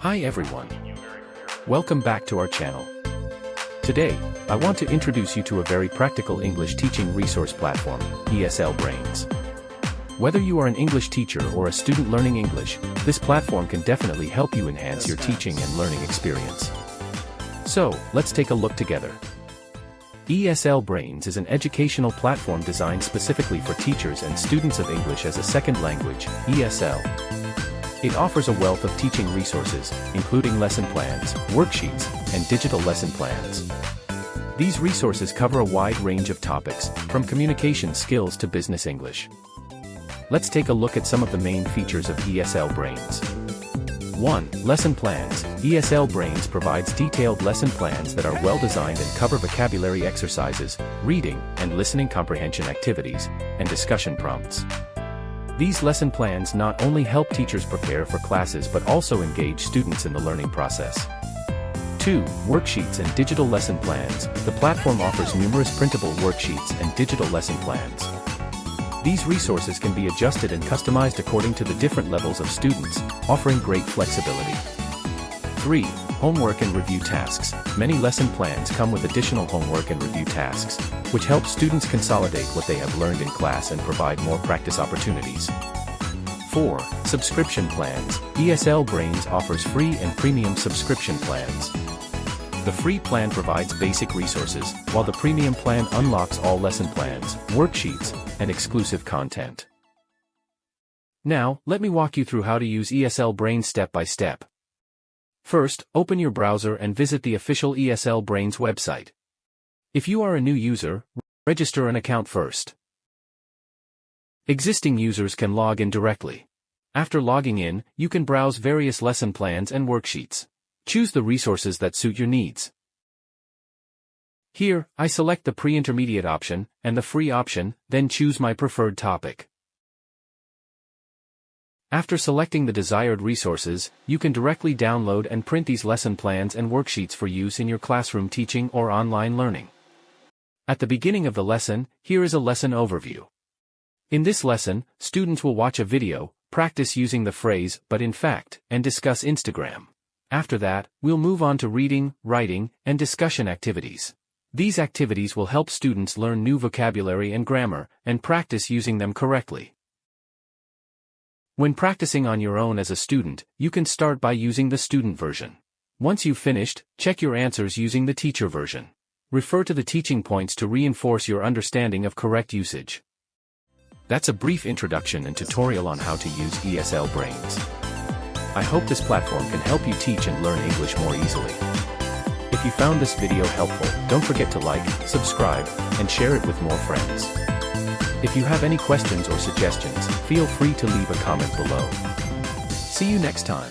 Hi everyone. Welcome back to our channel. Today, I want to introduce you to a very practical English teaching resource platform, ESL Brains. Whether you are an English teacher or a student learning English, this platform can definitely help you enhance your teaching and learning experience. So, let's take a look together. ESL Brains is an educational platform designed specifically for teachers and students of English as a second language, ESL. It offers a wealth of teaching resources, including lesson plans, worksheets, and digital lesson plans. These resources cover a wide range of topics, from communication skills to business English. Let's take a look at some of the main features of ESL Brains. 1. Lesson plans. ESL Brains provides detailed lesson plans that are well designed and cover vocabulary exercises, reading and listening comprehension activities, and discussion prompts. These lesson plans not only help teachers prepare for classes but also engage students in the learning process. 2. Worksheets and digital lesson plans. The platform offers numerous printable worksheets and digital lesson plans. These resources can be adjusted and customized according to the different levels of students, offering great flexibility. 3. Homework and review tasks. Many lesson plans come with additional homework and review tasks, which help students consolidate what they have learned in class and provide more practice opportunities. 4. Subscription plans. ESL Brains offers free and premium subscription plans. The free plan provides basic resources, while the premium plan unlocks all lesson plans, worksheets, and exclusive content. Now, let me walk you through how to use ESL Brains step by step. First, open your browser and visit the official ESL Brains website. If you are a new user, register an account first. Existing users can log in directly. After logging in, you can browse various lesson plans and worksheets. Choose the resources that suit your needs. Here, I select the pre-intermediate option and the free option, then choose my preferred topic. After selecting the desired resources, you can directly download and print these lesson plans and worksheets for use in your classroom teaching or online learning. At the beginning of the lesson, here is a lesson overview. In this lesson, students will watch a video, practice using the phrase "but in fact," and discuss Instagram. After that, we'll move on to reading, writing, and discussion activities. These activities will help students learn new vocabulary and grammar, and practice using them correctly. When practicing on your own as a student, you can start by using the student version. Once you've finished, check your answers using the teacher version. Refer to the teaching points to reinforce your understanding of correct usage. That's a brief introduction and tutorial on how to use ESL Brains. I hope this platform can help you teach and learn English more easily. If you found this video helpful, don't forget to like, subscribe, and share it with more friends. If you have any questions or suggestions, feel free to leave a comment below. See you next time.